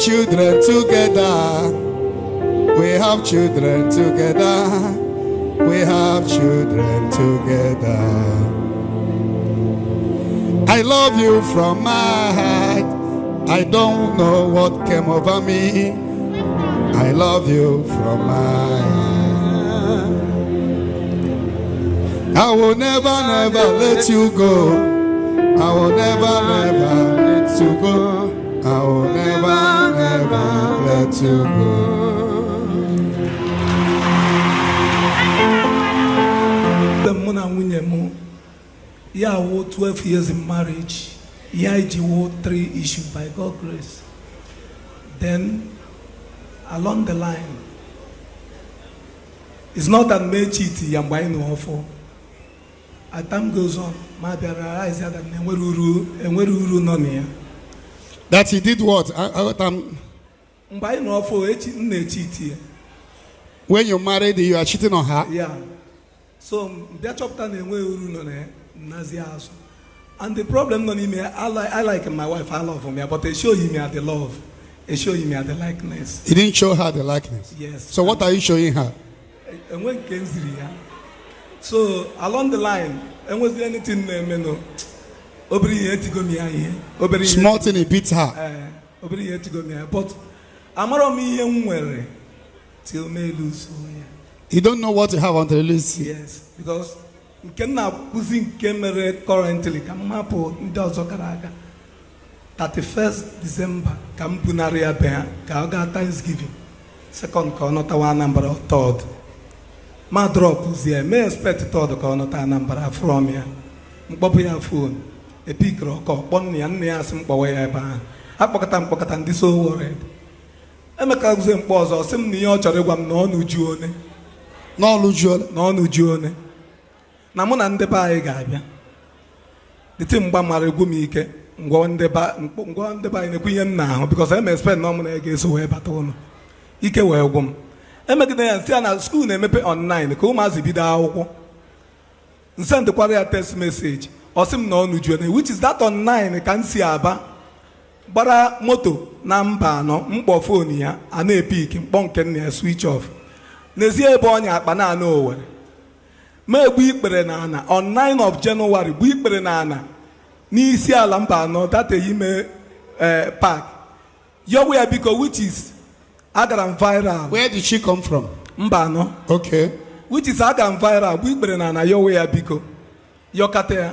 Children together, we have children together, we have children together. I love you from my heart. I don't know what came over me. I love you from my heart. I will never, never let you go. I will never, never let you go. I will never, never let you go. The Mona Winyemu, yeah, 12 years in marriage. Yeah, it was 3 issues by God's grace. Then, along the line, it's not that me cheat, I'm buying no offer. As time goes on, my realize that that he did what? When you married, you are cheating on her? Yeah. So, and the problem not in me, I like my wife, I love her, but they show me the love. They show me the likeness. He didn't show her the likeness? Yes. So what are you showing her? And when so along the line, and was there anything small thing he beats her. But I'm not me till may lose. You don't know what you have until you lose. Yes, because you cannot using camera currently. Come up does 31st December, Campunaria Bear, Kaga Thanksgiving. Second corner, one number of third. My drop was here. May expect third corner number from here. Mbobia phone, a big rock, one young near some boy. I pocket and this so worried. I'm a cousin pause or some New York or one no June. No Lujon, no June. Namon and the Bay Gabia. The Timba Marigumike. Go on the buy in the Queen now because I may spend no money against away baton. Ike welcome. I make the Siana school name online, come as it be the send the quarter text message or some non journey, which is that online. I can see Abba Bara Moto, Namba, no, Mpophonia, and a peak in Bonken switch off. Nezia Bonya Banana over. May we Berenana on 9th of January, we Berenana. Ni isi ala mba no that ime park your way because which is agara viral. Where did she come from? Mba no. Okay. Which is agara viral we gbere na your way biko your kate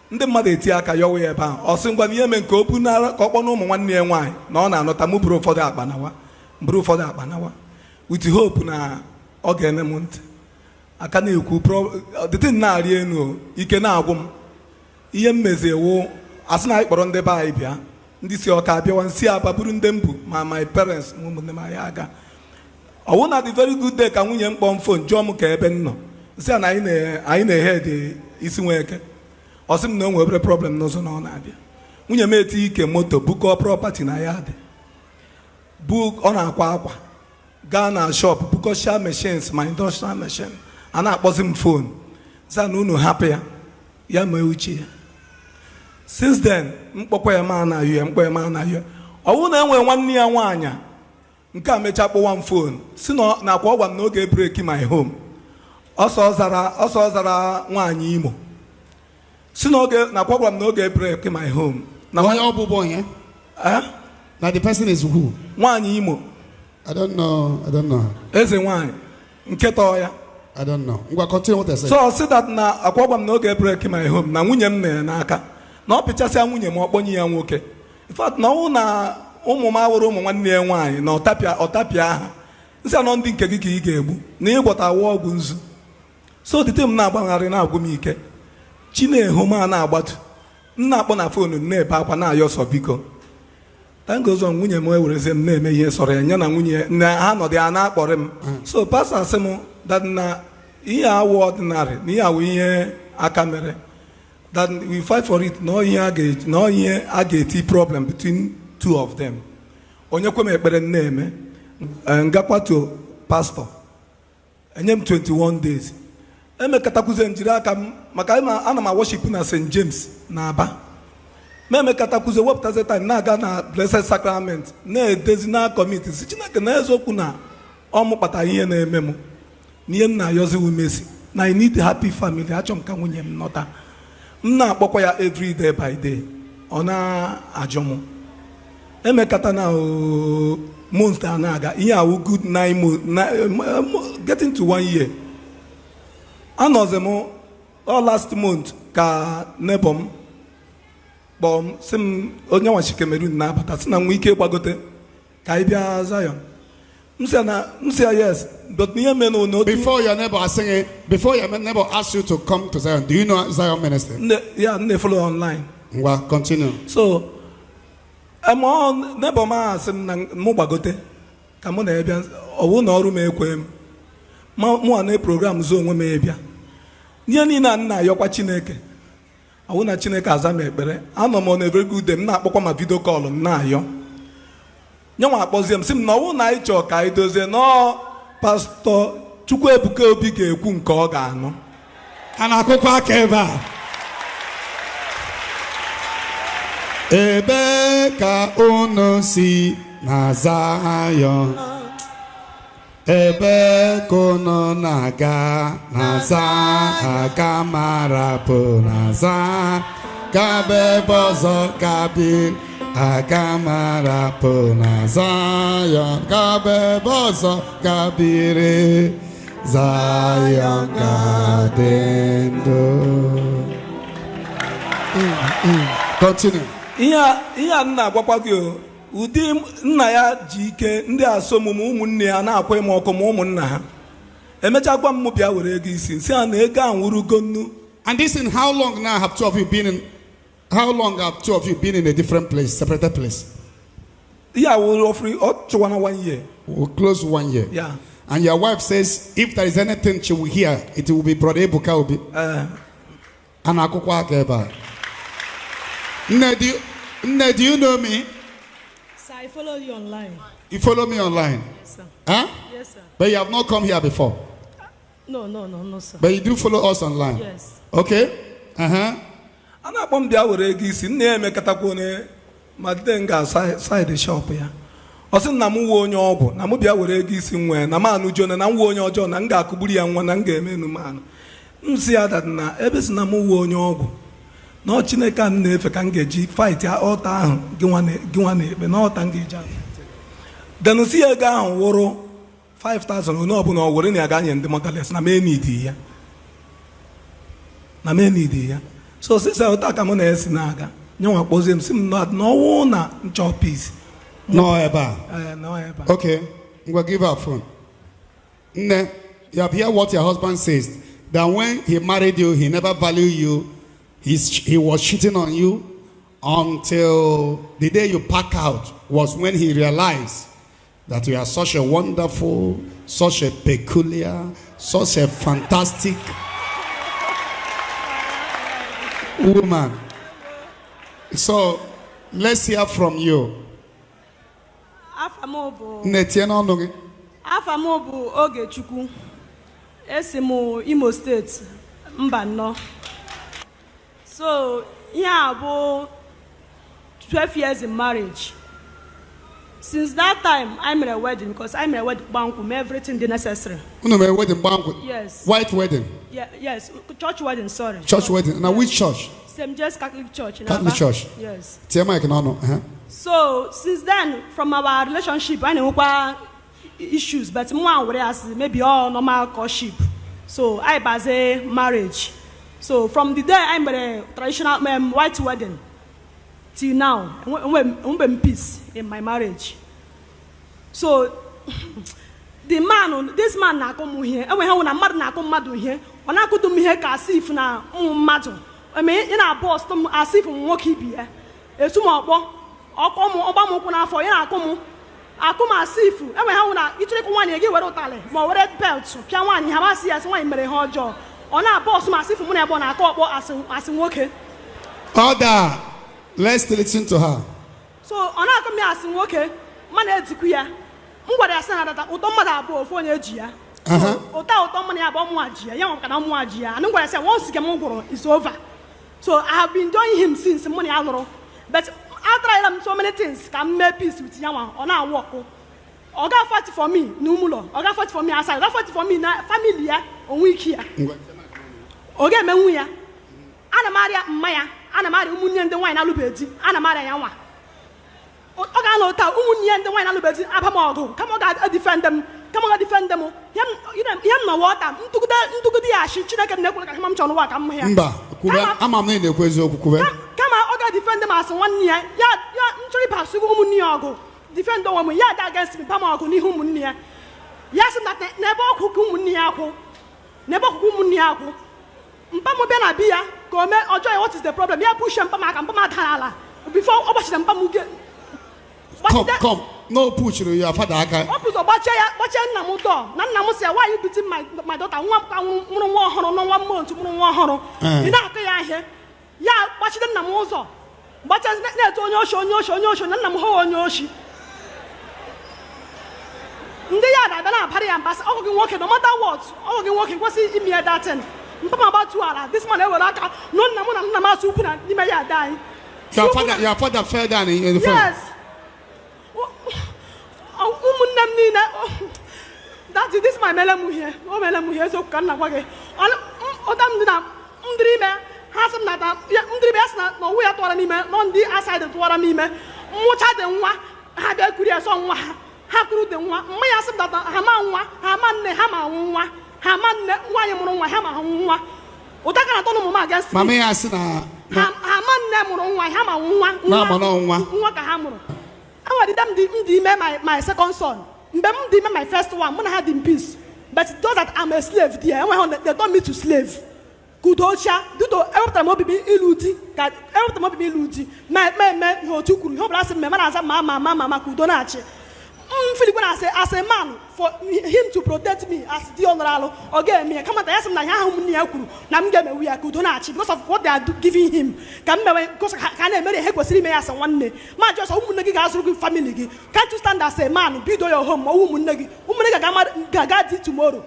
ndị mmadụ eti aka your way ba osingwa ihe me nke obu na ka okpo na ụmụ nwanne ya nwanyị na ọ na-anọta mu buru ụfọdụ akpanawa with hope na ọ ga-ene m ntị aka na-ekwu the thing na-arị enu ike na-agwụ m ihe mmezi ewu asị na ikpọrọ ndị be anyị bịa ndị si ọka abịawa nsi ababuru ndị mbụ ma my parents ụmụnne m anyị aga ọwụ na the very good day ka nwunye mkpọ m fon jụọ m ka ebe m nọ nsị na anyị na-ehe dị isi nweke ọ sị m na o nwere problem n'ụzọ na ọ na-abịa nwunye m eti ike moto bukọ property na ya dị ọ na-akwa akwa gaa na shop bukọsha machines ma industrial machine a na-akpọzi m fon sị na unu hapụ ya mee uche ya. Since then, mkpọkwa ya ma na yue mkpọ ya ma na yue ọwụ na enwe nwanne ya nwaanyị nke a mecha kpọwa m phone si na akwa ọgwa m na oge break my home ọsọ zara nwaanyị Imo si na oge na akwa ọgwa m na oge break my home na onye ọbụbọ onye na the person is who? Nwaanyị Imo. I don't know eze nwaanyị nketa ya I don't know. Continue what I said. So say that na akwa ọgwa m na oge break my home na nwunye m na n'aka na ọ pịchasịa nwunye m ọkpọnye ya nwoke in fact na ọ na ụmụ m awụrụ ụmụ nwanne ya nwaanyị na ọtapịa aha nsị anọ ndị nke gị ka ị ga-egbu na ịgbọta awa ọgwụ nzu so the time na-agbagharị na-agwụ m ike chi na-ehu ma na-agbatu nna akpọ na fonu na-ebe akwa na-ayọ ọsọ biko tangozọ nwunye m ewerezi m na-eme ihe sọrọ ya nye na nwunye na ha nọdụ ya na-akpọrị m so pastọ asị m that na ihe awụ ọdịnarị na ihe awụ ihe aka mere that we fight for it no ihe a ga-eti problem between two of them onye kwe m ekpere na-eme ngakwatu pastọ enye m 21 days emekatakwuze njiri aka m maka ana m worship na St. James na Aba meme katakuze wepụtazi time na-aga na Blessed Sacrament na-edezi na kọmiti si Chineke na eziokwu na ọ mụkpata ihe na-eme m na ihe m na-ayọzi umesi na I need a happy family, achọ m ka nwunye m nọta. M na-akpọkwa ya every day by day, ọ na-ajụ m emekata na months na-aga ihe awụ good 9 months getting to 1 year. Anọzi m last month ka neighbor m kpọọ m sị m onye nwachi Cameroon na-abata sị na nwa ike gbagote ka anyị bịa Zion. M sị ya yes, but ihe mere n'otu. Before your neighbor asks you to come to Zion, do you know Zion ministry? Yeah, they follow online. Well, continue. So neighbor m asị m na mụ gbagote ka mụ na-ebịa ọwụ na ọrụ m ekwe m mụ na program zo onwe m ebịa ihe niile a na-ayọkwa Chineke ọwụ na Chineke aza m ekpere. Anọ m on a very good day, m na-akpọkwa ma video call m na-ayọ nyenwa akpọzie m sị m na ọwụ na anyị chọọ ka anyị dozie nọọ pastọ Chukwuebuka Obi ga-ekwu nke ọ ga-anụ. A na-akụkwa aka ebe a. Ebe ka unu si na Zion, ebe ka unu na-aga na Zion, ka marapụ na Zion, ka bebe ọzọ ka bi aga marapụ na Zion, ka bebe ọzọ ka biri Zion ka dị ndụ. Continue. Ihe a na-agwakwa gị ụdị nna ya ji ike ndị asọmụmụ ụmụnne ya na-akwa ime ọkụ ma ụmụnna ha emechakwa m bịa were ego isi nsị a na ego a nwụrụgo nnu. And this in how long now have two of you been in a different place, separated place? Yeah, we'll offer 1 year. We'll close 1 year. Yeah. And your wife says if there is anything she will hear, it will be Brother Ebuka Obi. Anakukwa Akeba. Nne, do you know me? Sir, I follow you online. You follow me online? Yes, sir. Huh? Yes, sir. But you have not come here before? No, sir. But you do follow us online? Yes. Okay? Uh-huh. Ana akpọ m bịa were ego isi nne ya emekatakwa onye ma de nga side shop ya. Ọ sị na m nwe onye ọgwụ na m bịa were ego isi nwee na m anụjọ na m nwe onye ọjọọ na m ga-akụgburu ya nwa na m ga-eme enumanụ. M si ya dat na ebe si na m nwe onye ọgwụ na ọ Chineke a na-efe ka m ga-eji fight ọta ahụ gị nwa na-ekpe na ọta m ga-eji ahụ. Denusi ego ahụ wụrụ 5,000 onye ọbụla ọ were na ya ga-anye ndị motherless na menidi ya. So since I talk I'm na-esi na-aga nyenwa kpọzie m si m na ọwụ na nchọ peace. No ever. No ever. Okay, we'll give her a phone. Nne, you have heard what your husband says, that when he married you, he never valued you. He was cheating on you until the day you pack out was when he realized that you are such a wonderful, such a peculiar, such a fantastic woman. So let's hear from you. Afamobu Ogechukwu. Esimu Imo State, Mbano. So, yeah, about 12 years in marriage. Since that time, I'm in a wedding because I'm in a wedding bank with everything necessary. A wedding banquet? Yes. White wedding? Yeah, yes. Church wedding, sorry. Church wedding. Now, which church? St. James Catholic Church. Catholic Church? Yes. So, since then, from our relationship, I know issues, but more whereas maybe all normal courtship. So, I base marriage. So, from the day I'm a traditional white wedding till now, I'm in peace in my marriage. So, this man na come here, and when I'm mad na come mad here, when I could do me here, as if na mad. I mean, in our boss, as if I'm walking here. A small boy, or come Obama for ya come. I come as if, and when I take 1 year, give a tale, more red belts, Piawan, Hamasi as one in hard job. On our boss, massive money upon our call as working. Order. Let's listen to her. So, on our come as working, man, to queer. What I said that automata above 4 years. Money about Mwajia, young Kanamwajia, and what I said once Gamogoro is over. So, I have been doing him since money aloro. But I tried so many things can make peace with Yawa on our walk. Oga fight for me, Numulo. Oga fight for me outside. Oga fight for me na family on week here. Oga Memuya. Anna Maria Maya. Anna Maria Umunian the wine alubeti. Anna Maria Yawa. Oga no ta Umunian the wine alubeti. Apamogo. Come on, God, defend them. Come on, defend them. Yam no water. Ntuku di ashi. China can never come to work. I'm here. I'm a man. Come on, Oga defend them as 1 year. Yeah, Nchuri Pasu Umuniogo. Defend the woman, yeah, against me, Pamago, Nihumunia. Yes, that never Kumuniaco, never Kumuniaco. Mpamo Benabia, come or joy, what is the problem? Yeah, push and Pamak and Pamatala before Obash and Pamuke. Come, no push your father. Opus or Bacha Namuto, Nanamusia, why you beating my daughter 1 month to 1 honor? In that here, yeah, watch them Namozo. But as net on your show, and I'm on your she. Party and pass, all walking, no matter what, all walking was in me at that time. About 2 hours. This man ever like no Namasuka, you may die. Your father fell down in the front. Yes. Oh, that is this my melamu here. Oh, melamu here, so can I work? Odam Undrime has some that Undribes, no way at what I mean, non the outside of what I mean. Mucha than one, had a curious on one. How could the one? May I say that Hamawa, Haman, Hama, Haman, why Hama, Otaka don't know against Mamma Asina, Haman, Namon, Hama, Wakahamro. I did my second son. My first one, when I had in peace. But those that I'm a slave, dear, they don't me to slave. Good old child, do every time I'll be illuding, that every time I'll be illuding. My who took you, hope last member as a mamma, could don't Philip, when I say as a man, for him to protect me as the honorable, or get me, come at us, Nam we are good because of what they are giving him. Come because can I marry Hekosri me as a 1 day. My just a woman family. Can't you stand as a man, build your home, or woman Gagati tomorrow?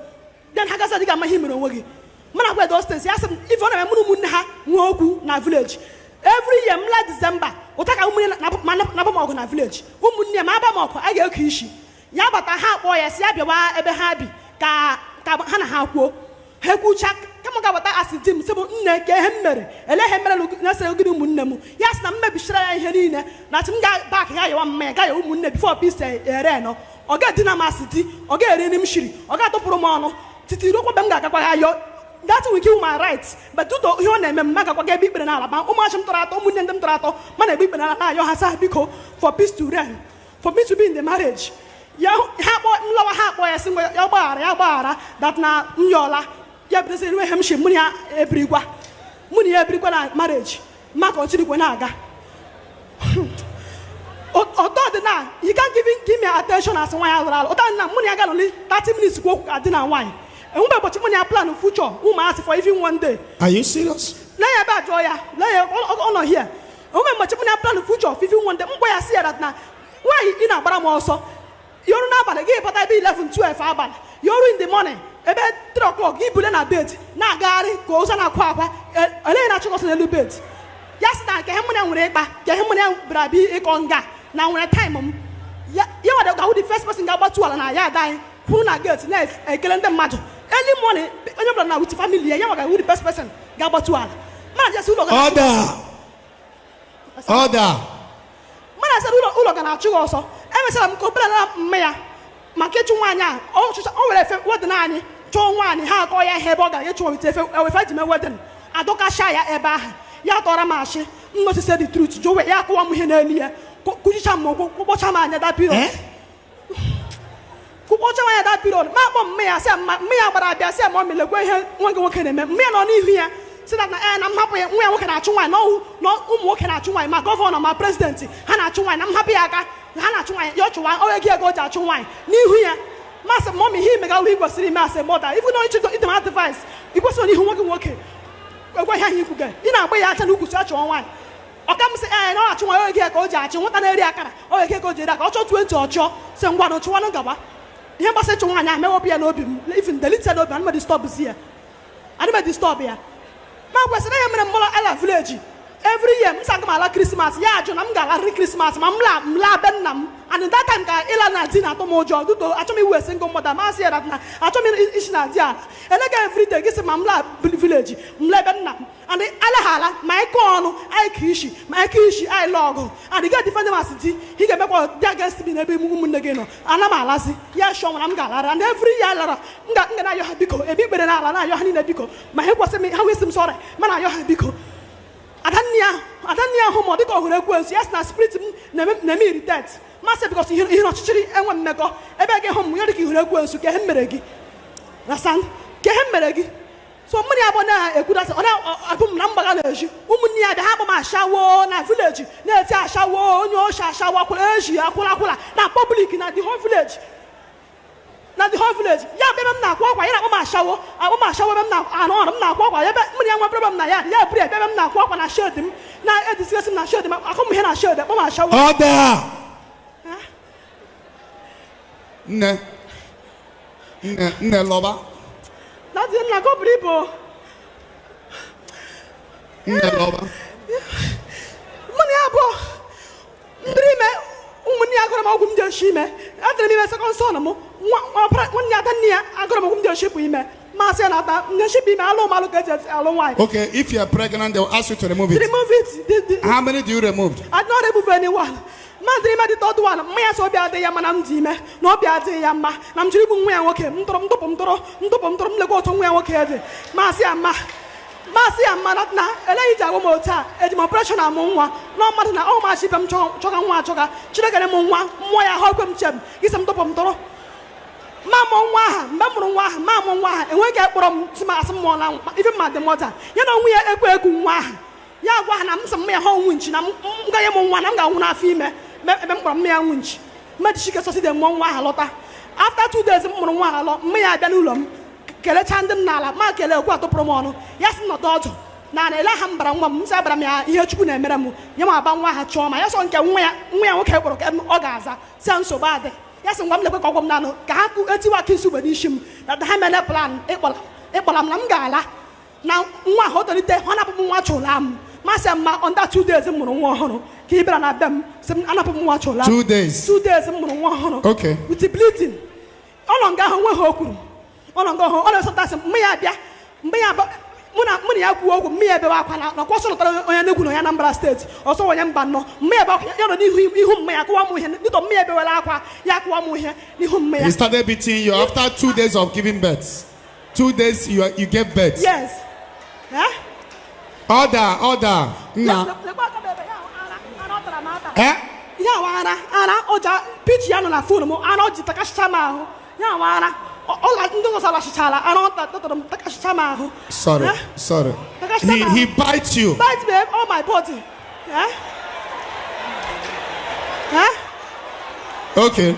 Then Hagasa got my him in a wagi. Man, I wear those things. Yes, if I am Moku, na village. Every year, December, Otaka Nabamogo na village. Umunia Mabamoko, I get Kishi. Yabata ha boy, as Yabiwa, Ebe Habi, Hana Hapo, Hekuchak, Kamagawata as it dim, Sebo Neke Hemmer, and let him look Nasa Munemu. Yes, maybe Shra Herina, not some guy back here, 1 mega woman before peace, Reno, or get Dinama City, or get Renimshiri, or got Promano, Titiruko Banga. That will kill my rights. But to do your name, Maga get big banana, Omasham Trato, Munendam Trato, Mana big banana, your Hasabiko, for peace to reign, for me to be in the marriage. Ya lower half boy, a single Yabara, that now Nyola, Yapresin Hemshi, Munia Ebrigua, Munia Ebrigua marriage, Marco Chiliguanaga. Although now, you can't give me attention as one hour, or Munia only 30 minutes walk at dinner wine. And what you plan of future? Who ask for even 1 day? Are you serious? Lay about Joya, lay on here. Oh, much plan of future, if you want them, why I see that now. Why in a bram also? You're not but again, but I be 11, 12 hours. You're in the morning, about 3 o'clock, you put in a bed. Now, Gary goes on a quapa, and then I chose a little bit. Yes, I can have Reba, Yahaman Brabi, Ekonga. Now, when I time, you are the first person about 2 and I die. Who not get left a calendar matter. Early morning, when you're now with family, you're the best person. Gabatuan. Man, just look at order. Man, I said, look at you also. Every time I'm complaining, Maya, my kitchen one, oh, what the nanny, John one, how go ya have order, you told me to fight my wedding. I don't cash Eba, Yatora Mashi, not to say the truth, Joe Yakwam here. Could you come watch a man at that period? Watch away that period. My may I say, but I say, Mommy, look where one go working. Me on here. So that I'm happy. We are working at Chuan. No, working at Chuan. My governor, my president, Hannah Chuan. I'm happy. Hannah Chuan, your Chuan, or again go to Chuan. New here. Master, Mommy, he make a week was sitting, Master, mother. If you know each other, it advice. It was only working. Where you could get. You know, where I can look at your wine. Or come say, I know I get go judge. What an area. Or I can go to that. Also, 20 or Cho, some 1 or 2 on Gaba. He must say to one, I may be an open, even the little open, I'm disturb here. I never disturb here. My was a name in a village. every year m sanga mala Christmas ya ajụ na m ga-ala Christmas ma m la be nna m, and that time ka ịla na di na atọ m ụjọ duto achọ m iwe single mother ma sị ya na achọ m isi na di ala elega every day gị sị ma m la village m la be nna m, and ala ma ịkọ ọnụ anyị ka ishi ma ịka ishi anyị lụọ ọgụ and ga defend ma di ị ga-emekwa di against me n'ebe ụmụnne gị nọ ana m alazi ya shọ na m ga-alara, and every year lara m ga na-ayọ ha biko ebi ikpere na ala na-ayọ ha niile biko ma ha kwesị m ha wesị m sọrọ ma na-ayọ ha biko adanni ahụ ma ọ dịka ọhụrụ ekwensu yes na spirit m na-eme irritate masị bikos ihe ọchịchịrị enwe mmekọ ebe gị hụ m ya dịka ihụrụ ekwensu ka ihe mere gị rasan ka ihe mere gị so mmiri abụọ na-ekwudasị ọ na-abụ m na mgbaga na-eji ụmụnne ya bịa ha akpọ m ashawo na vileji na-eti ashawo onye oshi ashawo akwụla eji akwụla na public na the whole village ya bịa ebe m na-akwa akwa ya na-akpọ m ashawo ebe m na-anọ ọrụ m na-akwa akwa ebe mmiri ya nwe problem na ya buru ebe m na-akwa akwa na shed m na-edisigasị m na shed m akụ m ihe na shed akpọ m ashawo nne lọba That's in like people. Money abo. Ndrime umuni agora ma ogum je shime. Adre mi second son mo. One ya tania agora ma ogum je ship ime. Ma say na ta na ship ime alo get alo why. Okay, if you are pregnant they will ask you to remove it. Remove it. How many do you remove? I don't remove anyone. Madrima the third one, my so be ade ya manam dime, no be ade ya ma, nam jiri bu nwa ya nwoke, ndopom lego to nwa ya nwoke ede. Masi ama na ele ija wo mota, e di operation amu nwa, no madu na o ma shi bem choga nwa choga, chire gere mu nwa, mo ya ho kwem chem, gisem ndopom toro. Ma mo nwa ha, ma mo nwa ha, enwe ga ekporo m tima asem mo na, even ma the mother. Ya no nwa ya egwu nwa ha. Ya gwa na m sem me ho nwunchi na m ga ye mo nwa na m ga hu na afi ime. After 2 days, ya bịa n'ụlọ m kelecha ndị n'ala ma kele okwu atụpụrụ m ọnụ ya sị nọdụ ọdụ na ele ha mbara nwa m sị abara m ya ihe Chukwu na-emere m ya ma aba nwa ha chọọ ma ya sọ nke nwa ya nwoke kpọrọ ka ọ ga-aza sị nsogbu adị ya sị ngwa m lekwe ka ọgwụ m na-anụ ka ha etiwa aka isi ugbe n'isi m na ha mene plan ịkpọla m na m ga-ala na nwa ahụ o tolite ọ na-apụ m nwa chụla m masị ma under 2 days m mụrụ nwa ọhụrụ ka ị bịara na be m sị m anapụ m nwa chụla 2 days 2 days m mụrụ nwa ọhụrụ okay with bleeding ọnọ nga ahụ nwe ha o kwuru ọnọ nga ahụ ọ na-esọtasị mgbe ya bịa mgbe ya mụ na ya kwuo okwu mgbe ya ebewe akwa na kwasọ lụtara onye n'egwu na ya Anambra steeti ọsọ onye mba nnọọ mgbe ya ya nọ n'ihu mma ya kụwa m ihe dịtọ mma ya ebewela akwa ya kụwa m ihe n'ihu mma ya. He started beating you after 2 days of giving birth. 2 days you gave birth. Yes. Order. Nna. Ya wara ara ọja pitch ya nọ na phone m ara ọji takasịcha m ahụ ya wara ọla ndị ọzọ lachichala ara ọtọtọrọ m takasịcha m ahụ. Sorry. He bites you. Bite me all my body. Okay.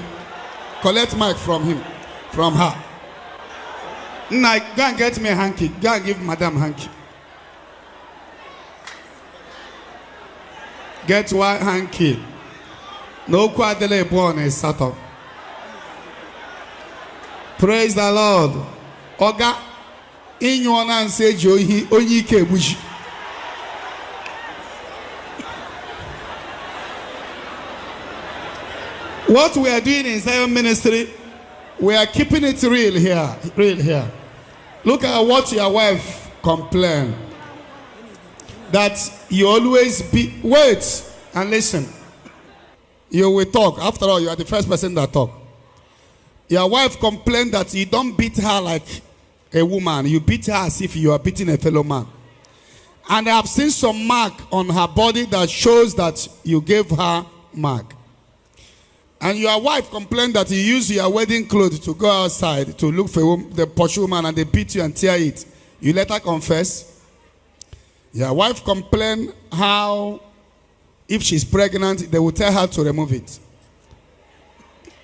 Collect mic from her. Now go and get me a hanky. Go and give Madam hanky. Get one hanky. No quadele born is Saturn. Praise the Lord. Oga, in your name say Johi Onyike Bushi. What we are doing in Zion Ministry, we are keeping it real here. Look at what your wife complained. That you always wait and listen. You will talk. After all, you are the first person that talk. Your wife complained that you don't beat her like a woman. You beat her as if you are beating a fellow man. And I have seen some mark on her body that shows that you gave her mark. And your wife complained that you use your wedding clothes to go outside to look for the posh woman and they beat you and tear it. You let her confess. Your wife complained how if she's pregnant, they will tell her to remove it.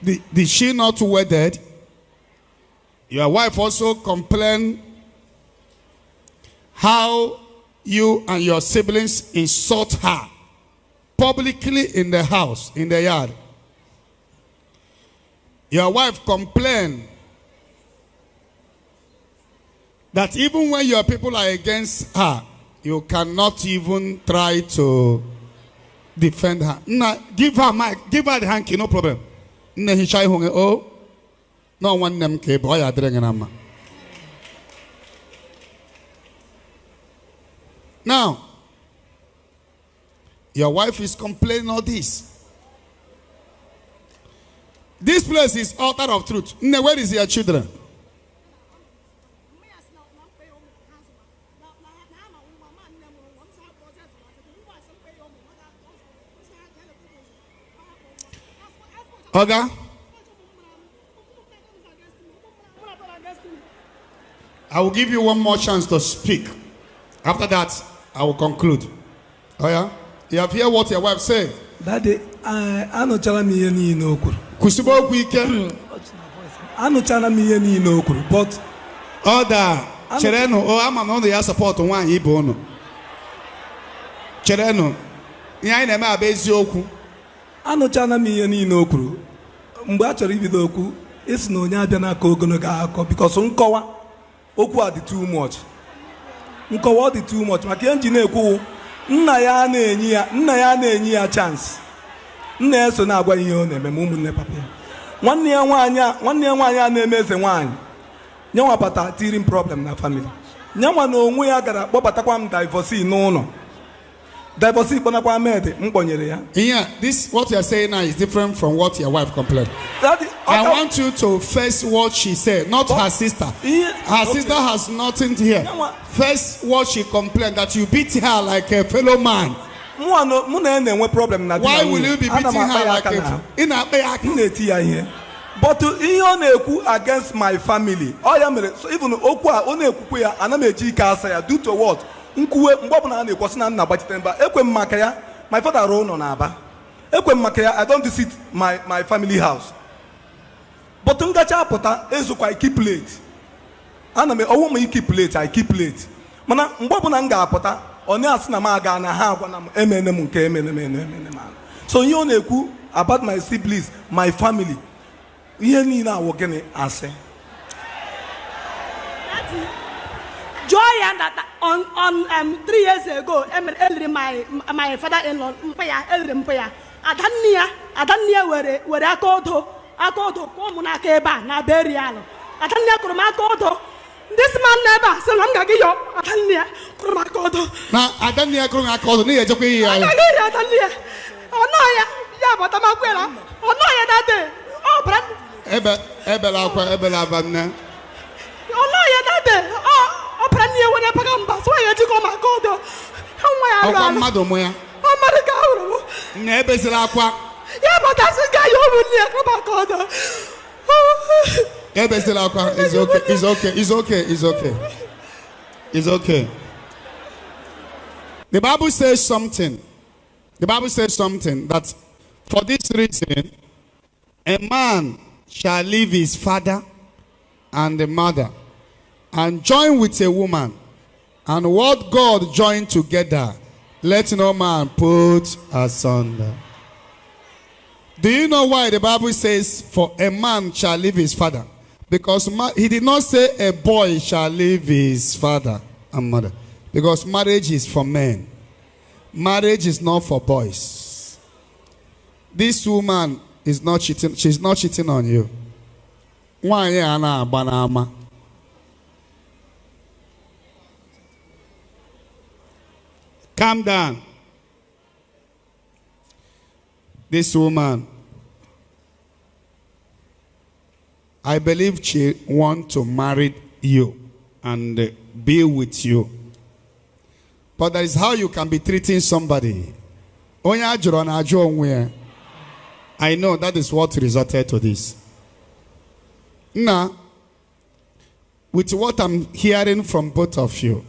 Did she not wedded? Your wife also complained how you and your siblings insult her publicly in the house, in the yard. Your wife complained that even when your people are against her, you cannot even try to defend her. Nah, give her mic, give her the hanky, no problem. Nah, he shy hung oh. No one name ke boy adrenganama. Now, your wife is complaining all this. This place is altar of truth. Nah, where is your children? Oga, I will give you one more chance to speak. After that, I will conclude. Oh yeah? You have heard what your wife said? Daddy, I know me any no kur. Kusibo weekend. I know me any no kur, but Oda, Chereno, oh, I'm on the support on one Ibono. Chereno, Yana Bezioku. Anochana me any no crew. Mbacho ibido okwu esi na onye abịa n'aka ogologo akọ because nkọwa okwu a dị too much. Nkọwa dị too much maka enji na-ekwu nna ya na-enye ya chance. Nna ya so na-agwa ihe ọ na-eme ma ụmụnne papa ya. Nwanne ya nwaanyị a na-eme eze nwaanyị. Nyanwa bata tearing problem na family. Nyanwa na onwe ya gara kpọbatakwa m divorce n'ụlọ. Divorce ikpọnakwa mede mkpọnyere ya. Yeah, this what you are saying now is different from what your wife complained. I want you to face what she said, not her sister. Her sister has nothing to hear. First, what she complained that you beat her like a fellow man. Why will you be beating her like a in a but ihe ọ na-ekwu against my family. Ọ ya mere so even okwu a ọ na-ekwukwe ya ana m eji ike asa ya due to what? Nkuwe mgbe ọ bụla a na-ekwosị na nna gbachite mba ekwe m maka ya. My father rụọ ụlọ n'Aba. Ekwe m maka ya. I don't visit my family house. But ngacha apụta ezukwa I keep late. Ana m ọwụ m keep late, I keep late. Mana mgbe ọ bụla m ga-apụta ọ na-asị na m aga na ha agwa na m emene m nke emene m. So ihe ọ na-ekwu about my siblings, my family. Ihe niile awụ gịnị asị. Joy and that on 3 years ago, my father-in-law, Mpaya, Adania were akodo, Komuna Keba, na burial. Adania Kurumakodo. This man never, so I'm going to Adania Kurumakodo. Now, Adania Kurumakodo, near Joki. Adania. Oh, no, yeah, but I'm a quella. Oh, no, that day. Oh, Brad. Ebela Vanna. Oh, no, yeah, that day. Oh. So I had to go my God. How am I? Madam, where? Oh, my God. Never said aqua. Yeah, but that's a guy over there. Never said aqua. It's okay. It's okay. It's okay. It's okay. It's okay. The Bible says something. The Bible says something that for this reason, a man shall leave his father and the mother and join with a woman, and what God joined together, let no man put asunder. Do you know why the Bible says for a man shall leave his father? Because he did not say a boy shall leave his father and mother. Because marriage is for men. Marriage is not for boys. This woman is not cheating. She's not cheating on you. Why Anna Banama? Calm down. This woman, I believe she wants to marry you and be with you. But that is how you can be treating somebody. I know that is what resulted to this. Now, with what I'm hearing from both of you,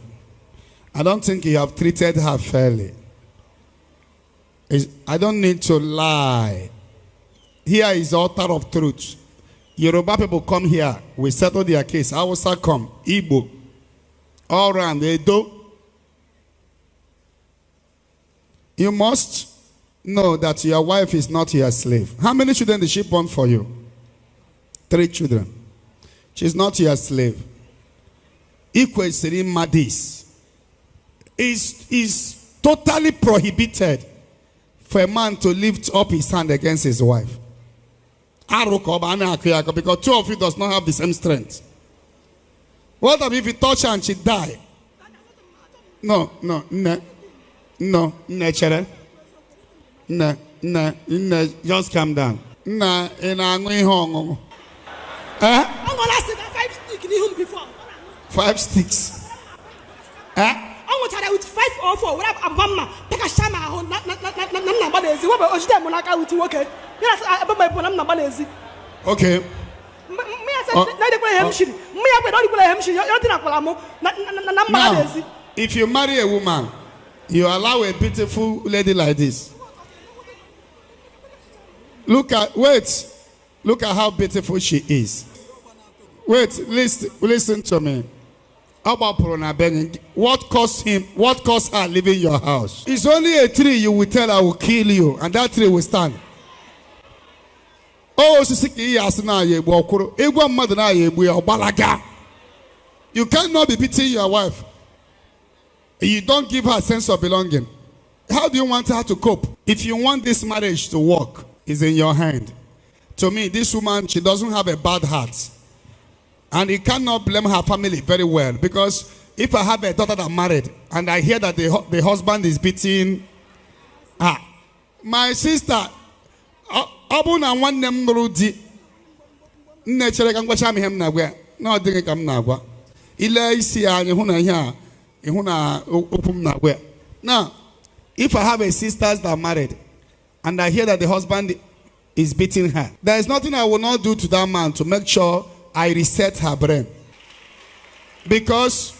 I don't think you have treated her fairly. I don't need to lie. Here is the altar of truth. Yoruba people come here, we settle their case. Hausa come, Igbo, all around, Edo. You must know that your wife is not your slave. How many children did she born for you? 3 children. She's not your slave. Equal Madis. is totally prohibited for a man to lift up his hand against his wife. Because two of you does not have the same strength. What if you touch her and she die? No, nature. No, just calm down. Nah, and I'm going home. I'm gonna stick 5 sticks in him before. 5 sticks. I'm gonna try with 5 or 4. What up, Abama? Take a shama on not Banesi. What about Oshita Monaka with you? Okay. Yes, I'm not Banesi. Okay. Me, I said, now, if you marry a woman, you allow a beautiful lady like this. Look at how beautiful she is. Wait, listen to me. What caused her leaving your house? It's only a tree you will tell I will kill you, and that tree will stand. Oh, you cannot be beating your wife. You don't give her a sense of belonging. How do you want her to cope? If you want this marriage to work, it's in your hand. To me, this woman, she doesn't have a bad heart. And you cannot blame her family very well. Because if I have a daughter that married, and I hear that the husband is beating her, my sister, Abuna one them rudi. Nature can watch him now. No, didn't come now. Ila isi huna here. Huna open now. Now, if I have a sister that married, and I hear that the husband is beating her, there is nothing I will not do to that man to make sure I reset her brain. Because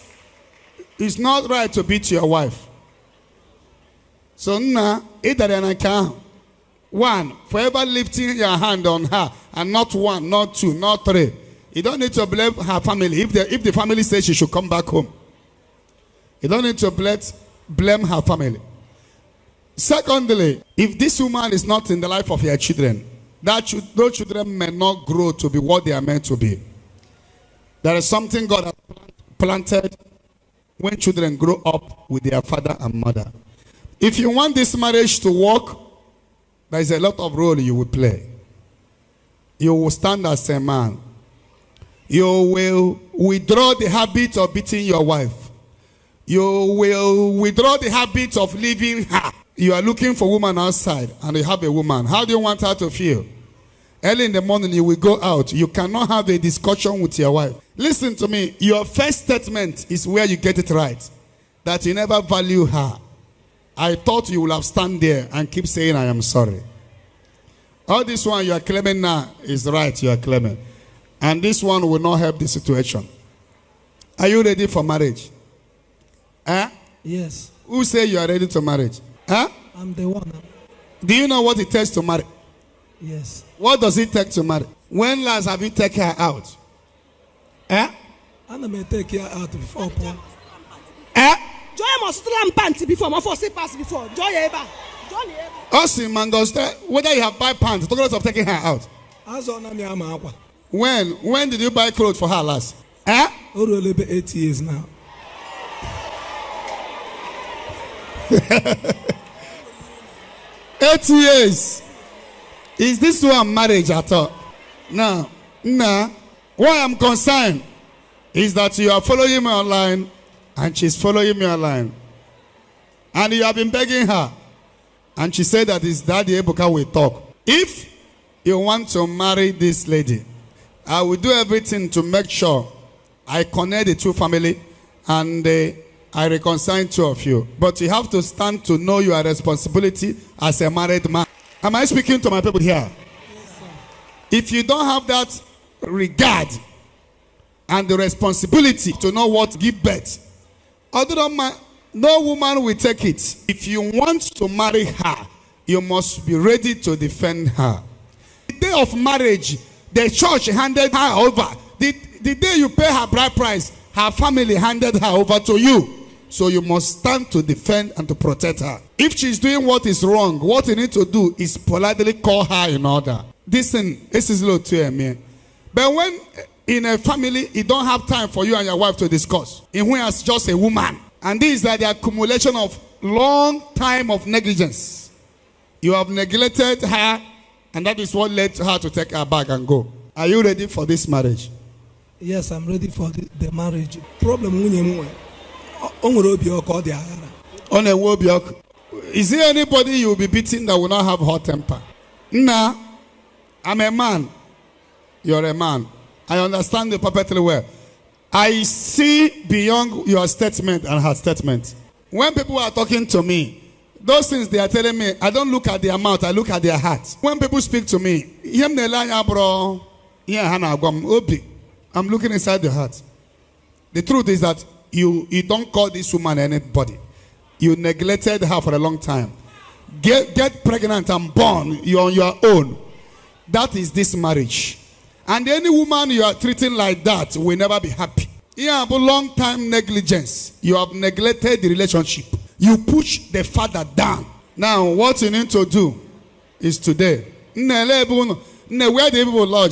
it's not right to beat your wife. So now, one, forever lifting your hand on her, and not 1, not 2, not 3. You don't need to blame her family. If the family says she should come back home, you don't need to blame her family. Secondly, if this woman is not in the life of your children, those children may not grow to be what they are meant to be. There is something God has planted when children grow up with their father and mother. If you want this marriage to work, there is a lot of role you will play. You will stand as a man. You will withdraw the habit of beating your wife. You will withdraw the habit of leaving her. You are looking for a woman outside and you have a woman. How do you want her to feel? Early in the morning you will go out. You cannot have a discussion with your wife. Listen to me. Your first statement is where you get it right. That you never value her. I thought you would have stand there and keep saying I am sorry. All this one you are claiming now is right. You are claiming. And this one will not help the situation. Are you ready for marriage? Yes. Who say you are ready to marriage? I'm the one. Do you know what it takes to marry? Yes. What does it take to marry? When last have you taken her out? I may take her out before. Joy must slam pants before, my first pass before. Joy ever. Awesome, man. Whether you have buy pants, talk of taking her out. When did you buy clothes for her last? Already 8 years now. 8 years. Is this one marriage at all? No. Why I'm concerned is that you are following me online and she's following me online. And you have been begging her. And she said that it's Daddy Ebuka will talk. If you want to marry this lady, I will do everything to make sure I connect the two families and I reconcile two of you. But you have to stand to know your responsibility as a married man. Am I speaking to my people here? Yes, sir. If you don't have that regard and the responsibility to know what to give birth, no woman will take it. If you want to marry her, you must be ready to defend her. The day of marriage, the church handed her over. The day you pay her bride price, her family handed her over to you. So you must stand to defend and to protect her. If she's doing what is wrong, what you need to do is politely call her in order. This is low to me. But when in a family, you don't have time for you and your wife to discuss. In when as just a woman, And these are the accumulation of long time of negligence. You have neglected her, and that is what led her to take her bag and go. Are you ready for this marriage? Yes, I'm ready for the marriage. Problem is there anybody you will be beating that will not have hot temper? Nah, I'm a man. You're a man. I understand you perfectly well. I see beyond your statement and her statement. When people are talking to me, those things they are telling me, I don't look at their mouth, I look at their heart. When people speak to me, I'm looking inside the heart. The truth is that you don't call this woman anybody. You neglected her for a long time. Get pregnant and born. You're on your own. That is this marriage. And any woman you are treating like that will never be happy. You have a long time negligence. You have neglected the relationship. You push the father down. Now, what you need to do is today. Where the people lodge?